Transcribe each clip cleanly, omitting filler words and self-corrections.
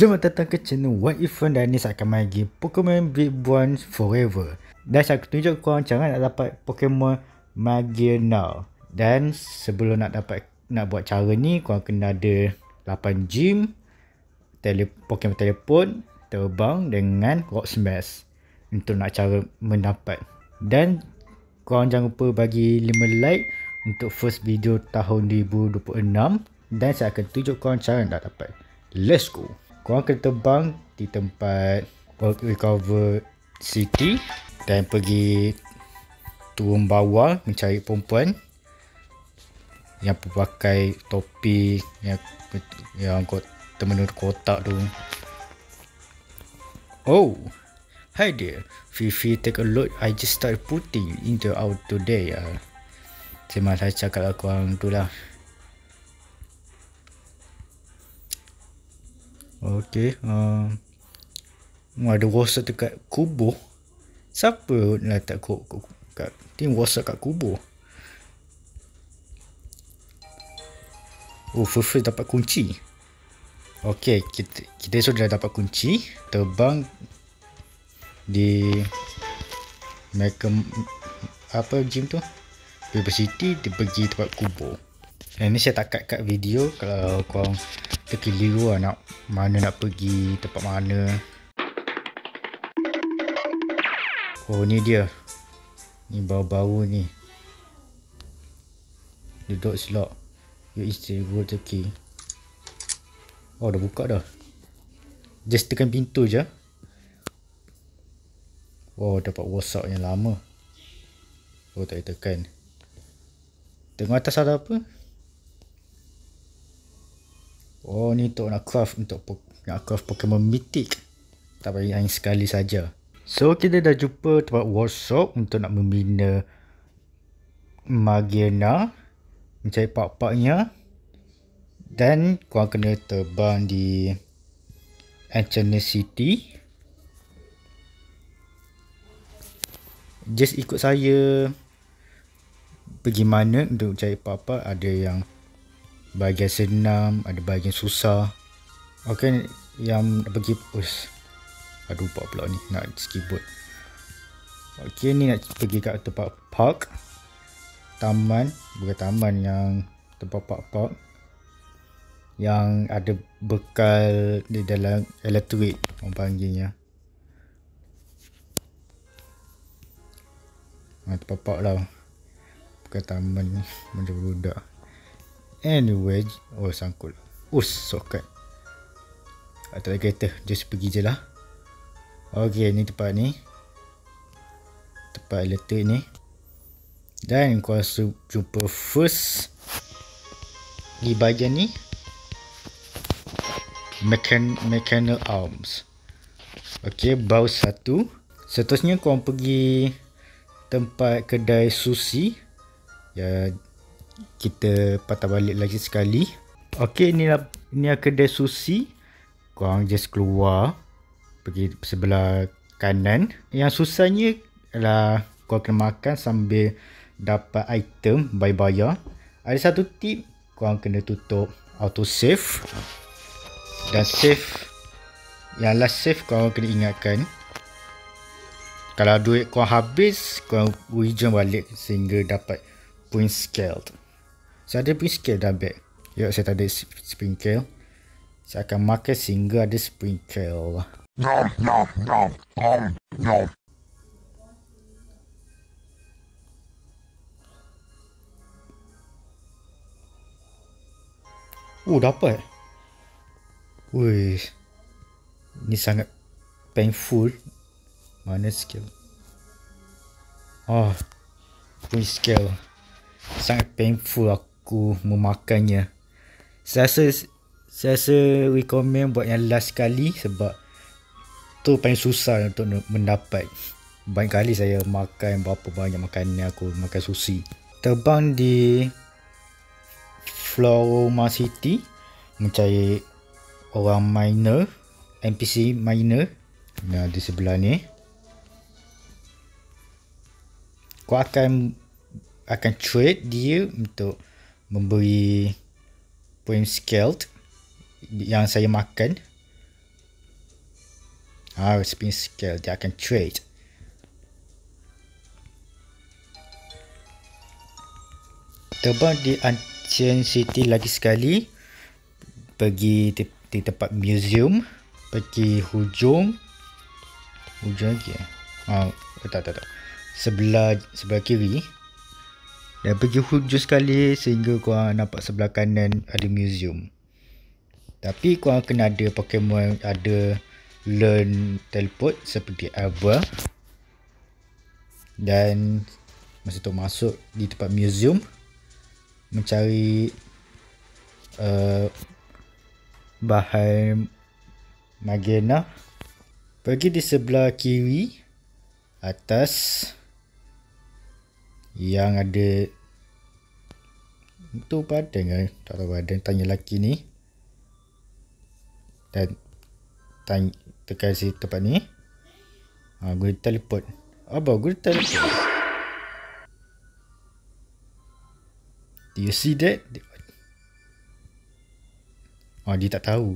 Selamat datang ke channel What If dan ni saya akan main game Pokemon Ribbon Forever. Dan saya akan tunjuk korang cara nak dapat Pokemon Magearna. Dan sebelum nak buat cara ni, korang kena ada 8 gym, Pokemon teleport, terbang dengan Rock Smash untuk nak cara mendapat. Dan korang jangan lupa bagi 5 like untuk first video tahun 2026. Dan saya akan tunjuk korang cara nak dapat. Let's go. Korang kena terbang di tempat Recover City dan pergi turun bawah mencari perempuan yang pakai topi yang temenung kotak tu. Oh, hi there. Fifi, take a look. I just started putting into out today. Cuma saya cakap lah korang tu lah. Okay, ada rosak dekat kubur. Siapa nak letak tim rosak kat kubur? Oh, Fifi dapat kunci. Okay, kita sudah dapat kunci. Terbang di gym tu, River City, dia pergi tempat kubur. Ini saya tak kat video kalau korang terkeliru nak pergi tempat mana. Oh, ni dia. Ni baru-baru ni. Duduk slot. You is the key. Oh, dah buka dah. Just tekan pintu je. Oh, dapat rosak yang lama. Oh, tak tekan. Tengok atas ada apa? Oh, ni untuk nak craft Pokemon Mythic. Tak payah hanya sekali saja. So, kita dah jumpa tempat workshop untuk nak membina Magearna, mencari part-partnya. Dan korang kena terbang di Enchanted City. Just ikut saya pergi mana untuk cari part-part. Ada yang bahagian senang, ada bahagian susah. Okay, yang pergi aduh, lupa pula ni nak keyboard. Okay, ni nak pergi kat tempat park, taman, bukan taman, yang tempat park yang ada bekal di dalam elektrik, orang panggilnya. Tempat park lah, bukan taman ni, macam budak. Anyway, sangkut. Sokat. Tak ada kereta, just pergi je lah. Okay, ni tempat ni. Tempat elektrik ni. Dan kau jumpa first di bahagian ni, Mechanical Arms. Okay, baru satu. Seterusnya korang pergi tempat kedai sushi. Ya, kita patah balik lagi sekali. Okay, ni kedai sushi. Korang just keluar, pergi sebelah kanan. Yang susahnya adalah korang kena makan sambil dapat item bayar. Ada satu tip, korang kena tutup auto save. Dan save, yang last save korang kena ingatkan. Kalau duit korang habis, korang rejoin balik sehingga dapat point scale. Saya ada point scale dah bag. Saya tak ada sprinkle. Saya akan makan sehingga ada sprinkle. Oh, dapat. Wih, ni sangat painful. Mana skill? Oh, point skill. Sangat painful aku memakannya. Saya rasa recommend buat yang last kali, sebab tu paling susah untuk mendapat. Banyak kali saya makan berapa banyak makanan aku makan sushi. Terbang di Floroma City, mencari orang miner, NPC miner. Nah, di sebelah ni. Kau akan trade dia untuk memberi point scale yang saya makan. Spin scale, dia akan trade. Terbang di Ancient City lagi sekali. Pergi di tempat museum. Pergi hujung lagi tak. Sebelah kiri. Dan pergi hujung sekali sehingga korang nampak sebelah kanan ada museum. Tapi korang kena ada Pokemon ada learn teleport seperti Abra. Dan masa tu masuk di tempat museum mencari bahan Magena. Pergi di sebelah kiri atas yang ada tu badan ke? Tak tahu badan. Tanya lelaki ni dan tekan si tempat ni. Guna teleport. Guna teleport. Do you see that? Dia tak tahu.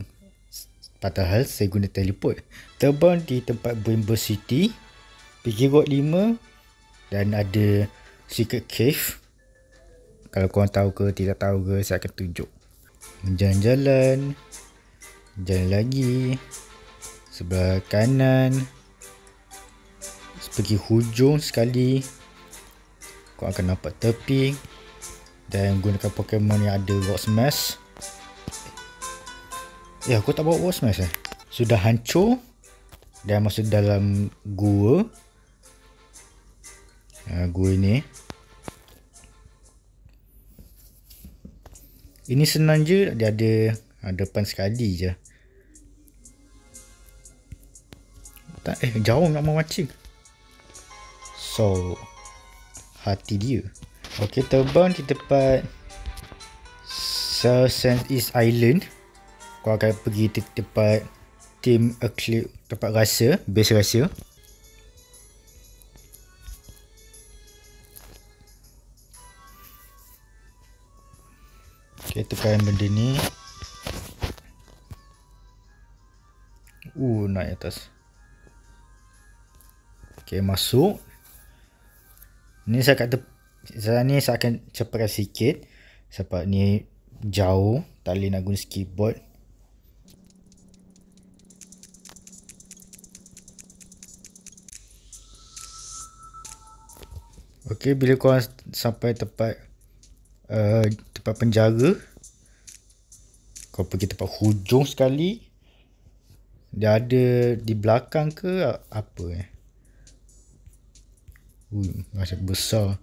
Padahal saya guna teleport. Terbang di tempat Rainbow City. Pergi Road 5. Dan ada Secret Cave. Kalau korang tahu ke tidak tahu ke, saya akan tunjuk. Jalan-jalan. Jalan lagi. Sebelah kanan. Pergi hujung sekali. Korang akan nampak tepi. Dan gunakan Pokemon yang ada Rock Smash. Aku tak bawa Rock Smash Sudah hancur. Dan masuk dalam gua. Gua ni. Ini senang je. Dia ada depan sekali je. Jauh nak memancing. So hati dia. Okey, terbang di tempat Southeast Island. Kau akan pergi di tempat Team Eclipse, tempat rahsia, base rahsia. Okey, tekan benda ni. Naik atas. Okey, masuk. Ni saya akan cepatkan sikit sebab ni jauh, tak boleh nak guna keyboard. Okey, bila korang sampai tempat penjara, kau pergi tempat hujung sekali. Dia ada di belakang ke apa macam besar.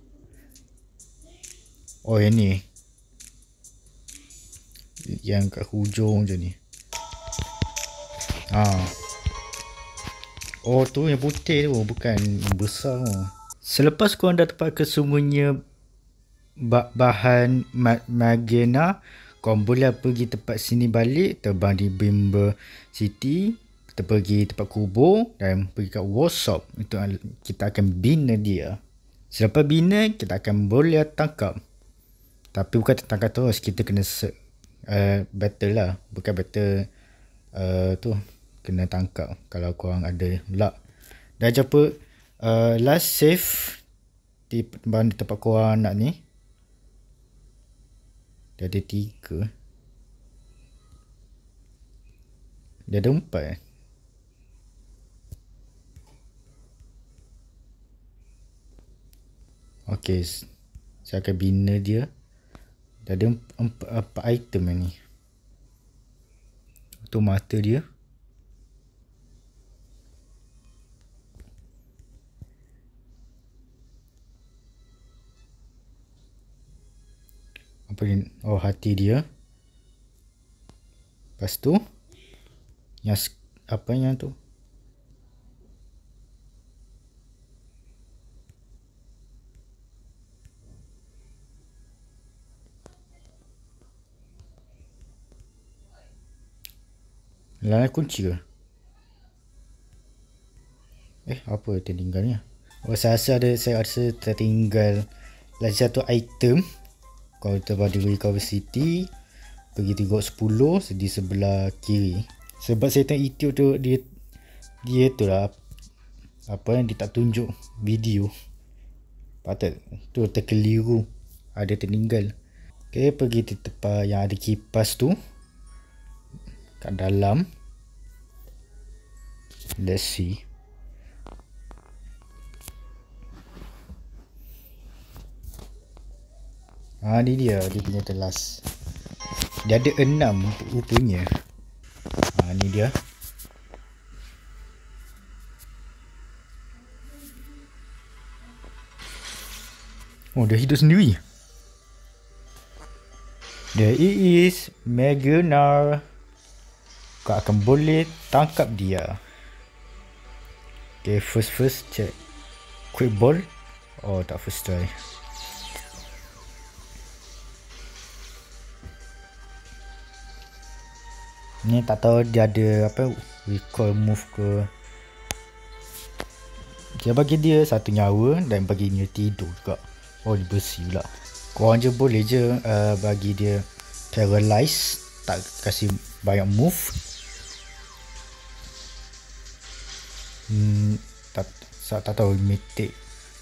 Yang ni. Yang kat hujung je ni. Tu yang putih tu, bukan yang besar tu. Selepas korang dah dapat kesemuanya bahan Magena, korang boleh pergi tempat sini balik, terbang di Rainbow City, kita pergi tempat kubur dan pergi kat workshop. Itu kita akan bina dia. Selepas bina, kita akan boleh tangkap. Tapi bukan tangkap terus, kita kena battle lah. Bukan battle tu, kena tangkap kalau korang ada luck. Dah jumpa last save di tempat korang nak ni. Dia ada 3. Dia ada 4. Okey, saya akan bina dia. Dia ada 4 item ni. Tu mata dia. Apa ni? Hati dia. Lepas tu yang tu? Lain kunci ke? Apa tertinggalnya? Saya rasa tertinggal lagi satu item. Kalau terbang di Recover City, pergi di Road 10 di sebelah kiri. Sebab saya tengok YouTube tu, dia dia tu lah apa yang dia tak tunjuk video. Patut tu terkeliru, ada tertinggal. Okay, pergi di tempat yang ada kipas tu kat dalam. Let's see. Ni dia punya telas. Dia ada 6 rupanya. Ni dia. Oh, dia hidup sendiri. There it is, Megunar. Kau akan boleh tangkap dia. Okay, first check. Quick ball. Oh, tak first try. Ni tak tahu dia ada apa recall move ke. Dia bagi dia 1 nyawa dan bagi dia tidur juga. Oh, dia bersih pula. Korang je boleh je bagi dia paralyze, tak kasih banyak move. Tak tahu mythic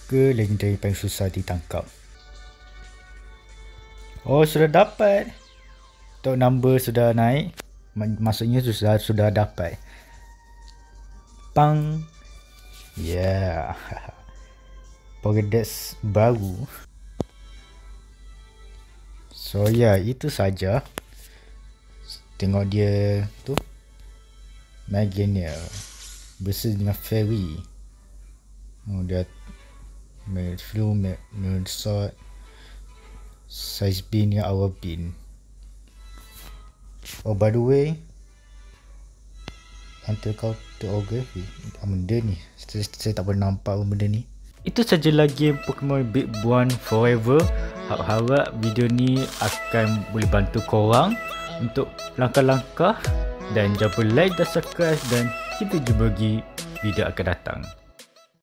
ke legendary paling susah ditangkap. Oh, sudah dapat. Tok number sudah naik. Maksudnya sudah dapat. Pang. Yeah. Pokédex baru. So itu saja. Tengok dia tu. Magenia bersih dengan fairy. Oh, dia flu, sword, size bin dengan hour bin. Oh, by the way, anti-cartography benda ni saya tak pernah nampak benda ni. Itu sajalah game Pokemon Big Buan Forever. Harap video ni akan boleh bantu korang untuk langkah-langkah, dan jangan lupa like dan subscribe, dan kita jumpa lagi video akan datang.